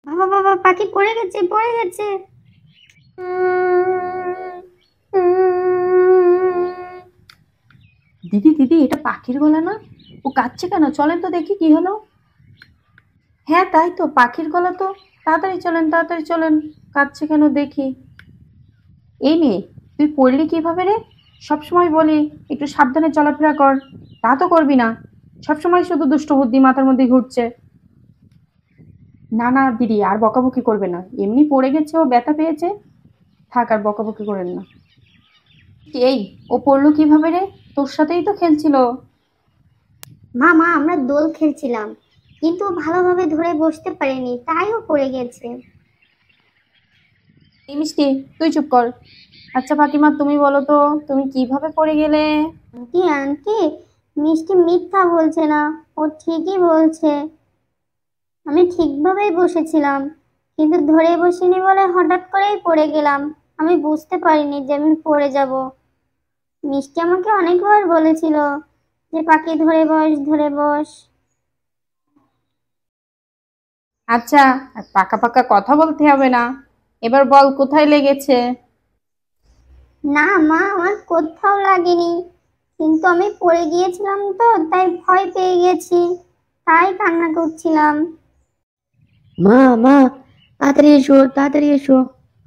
বাবা বাবা, পাখি পড়ে গেছে, পড়ে গেছে। দিদি দিদি, এটা পাখির গলা না? ও কাঁদছে কেন? চলেন তো দেখি কি হলো। হ্যাঁ তাই তো, পাখির গলা তো। তাড়াতাড়ি চলেন, তাড়াতাড়ি চলেন। কাঁদছে কেন দেখি। এই মেয়ে, তুই পড়লি কিভাবে রে? সবসময় বলি একটু সাবধানে চলাফেরা কর, তা তো করবি না। সবসময় শুধু দুষ্ট বুদ্ধি মাথার মধ্যে ঘুরছে। না না দিদি, আর বকাবকি করবে না, এমনি পড়ে গেছে, ও ব্যথা পেয়েছে। থাক, আর বকাবকি করেন না। এই, ও পড়লো কিভাবে রে? তোর সাথেই তো খেলছিল। মা মা, আমরা দোল খেলছিলাম, কিন্তু ও ভালোভাবে ধরে বসতে পারেনি, তাই ও পড়ে গেছে। এই মিষ্টি, তুই চুপ কর। আচ্ছা ফাতিমা, তুমি বলো তো, তুমি কিভাবে পড়ে গেলে? আন্টি আন্টি, মিষ্টি মিথ্যা বলছে না, ও ঠিকই বলছে। আমি ঠিকভাবেই বসেছিলাম, কিন্তু ধরে বসিনি বলে হঠাৎ করেই পড়ে গেলাম। আমি বুঝতে পারিনি যে আমি পড়ে যাব। মিষ্টি আমাকে অনেকবার বলেছিল যে পাখি ধরে বস, ধরে বস। আচ্ছা, আর পাকা পাকা কথা বলতে হবে না। এবার বল কোথায় লেগেছে। না মা, আমার কোথাও লাগেনি, কিন্তু আমি পড়ে গিয়েছিলাম তো, তাই ভয় পেয়ে গেছি, তাই কান্না করছিলাম। মা মা, তাড়াতাড়ি এসো, তাড়াতাড়ি এসো।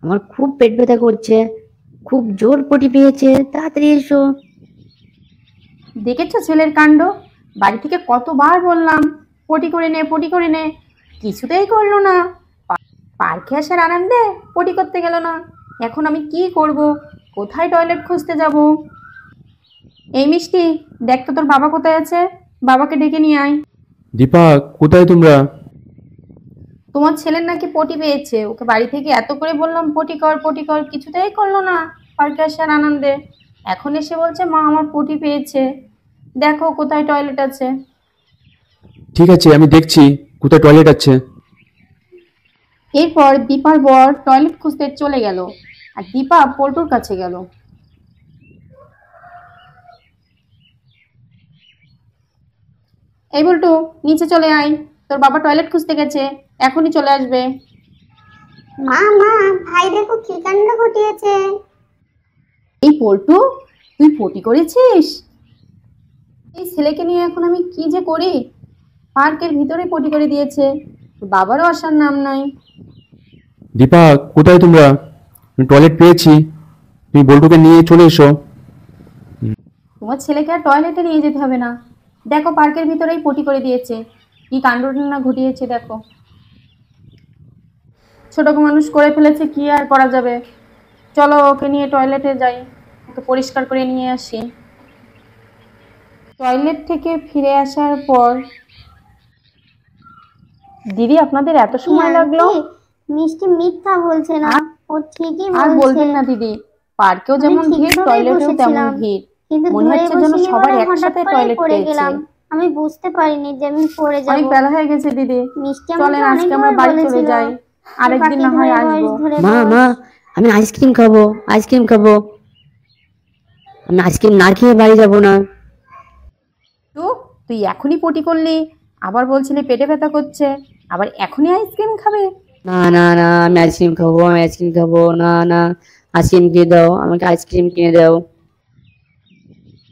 আমার খুব পেট ব্যথা করছে, খুব জোর পটি পেয়েছে, তাড়াতাড়ি এসো। দেখেছো ছেলের কাণ্ড? বাড়ি থেকে কতবার বললাম পটি করে নে, পটি করে নে, কিছুতেই করলো না। পার্কে আসার আনন্দে পটি করতে গেল না। এখন আমি কি করব? কোথায় টয়লেট খুঁজতে যাব? এই মিষ্টি, দেখ তো তোর বাবা কোথায় আছে। বাবাকে ডেকে নিয়ে আয়। দীপা, কোথায় তোমরা? তোমার ছেলের নাকি পটি পেয়েছে, ওকে বাড়ি থেকে এত করে বললাম পটি কর, পটি কর, কিছুতেই করলো না। পার্কে আসার আনন্দে এখন এসে বলছে মা আমার পটি পেয়েছে। দেখো কোথায় টয়লেট আছে। ঠিক আছে, আমি দেখছি কোথায় টয়লেট আছে। এরপর দীপার বর টয়লেট খুঁজতে চলে গেল, আর দীপা পল্টুর কাছে গেল। এই বল্টু, নিচে চলে আয়, তোর বাবা টয়লেট খুঁজতে গেছে, এখনই চলে আসবে। মা মা, ভাই দেখো কি কাণ্ড ঘটিয়েছে। এই পল্টু, তুই পটি করেছিস? এই ছেলেকে নিয়ে এখন আমি কি যে করি। পার্কের ভিতরে পটি করে দিয়েছে, বাবারও আসার নাম নাই। দীপা, কোথায় তোমরা? আমি টয়লেট পেয়েছি, তুমি বল্টুকে নিয়ে চলে এসো। তোমার ছেলেকে আর টয়লেটে নিয়ে যেতে হবে না, দেখো পার্কের ভিতরেই পটি করে দিয়েছে। কি কাণ্ড না ঘটিয়েছে দেখো। ছোট মানুষ করে ফেলেছে, কি আর করা যাবে। চলো ওকে নিয়ে টয়লেটে যাই, ওকে পরিষ্কার করে নিয়ে আসি। টয়লেট থেকে ফিরে আসার পর, দিদি আপনাদের এত আন্টি সময় লাগলো? আন্টি, মিষ্টি মিথ্যা বলছে না, আর ও ঠিকই আর বলছে। বলবেন না দিদি, পার্কেও আমি যেমন ভিড়, ঠিকভাবেই টয়লেটেও তেমন বসেছিলাম, ভিড়। কিন্তু মনে ধরে হচ্ছে যেন বসিনি সবার বলে হঠাৎ একসাথে করেই টয়লেট পড়ে পেয়েছে। গেলাম। আমি বুঝতে পারিনি যে আমি পড়ে যাব। অনেক বেলা হয়ে গেছে দিদি, মিষ্টি আমাকে চলেন আজকে আমরা অনেকবার বাড়ি চলে বলেছিল যাই, যে আরেকদিন পাখি না হয় ধরে বস, আসবো। ধরে মা বস। মা, আমি আইসক্রিম খাবো, আইসক্রিম খাবো। আমি আইসক্রিম না খেয়ে বাড়ি যাবো না। তো তুই এখনই পটি করলি, আবার বলছিলি পেটে ব্যথা করছে, আবার এখনই আইসক্রিম খাবে? না না না, আমি আইসক্রিম খাবো, আমি আইসক্রিম খাবো। না না, আইসক্রিম কিনে দাও, আমাকে আইসক্রিম কিনে দাও।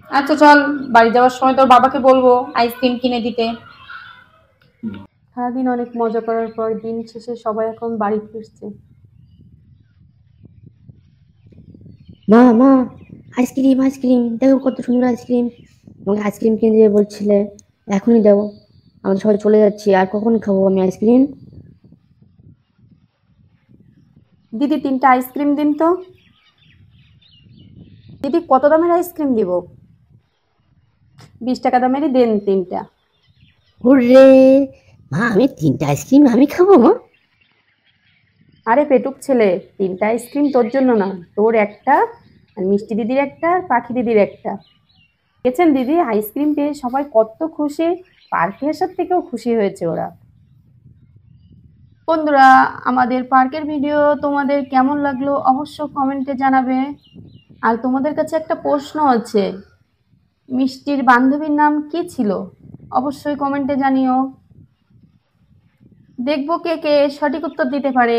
আচ্ছা চল, বাড়ি যাওয়ার সময় তোর বাবাকে বলবো আইসক্রিম কিনে দিতে। সারাদিন অনেক মজা করার পর দিন শেষে সবাই এখন বাড়ি ফিরছে। মা মা, আইসক্রিম আইসক্রিম, দেখো কত সুন্দর আইসক্রিম। আমাকে আইসক্রিম কিনে দিয়ে বলছিলে, এখনই দাও। আমরা সবাই চলে যাচ্ছি, আর কখন খাবো আমি আইসক্রিম? দিদি 3টা আইসক্রিম দিন তো। দিদি কত দামের আইসক্রিম দিব? 20 টাকা দামেরই দেন 3টা। হুররে! মা, আমি 3টা আইসক্রিম আমি খাবো মা? আরে পেটুক ছেলে, 3টা আইসক্রিম তোর জন্য না, তোর একটা, আর মিষ্টি দিদির একটা, আর পাখি দিদির একটা। দেখেছেন দিদি, আইসক্রিম পেয়ে সবাই কত খুশি, পার্কে আসার থেকেও খুশি হয়েছে ওরা। বন্ধুরা, আমাদের পার্কের ভিডিও তোমাদের কেমন লাগলো অবশ্য কমেন্টে জানাবে। আর তোমাদের কাছে একটা প্রশ্ন আছে, মিষ্টির বান্ধবীর নাম কি ছিল? অবশ্যই কমেন্টে জানিও। দেখবো কে কে সঠিক উত্তর দিতে পারে।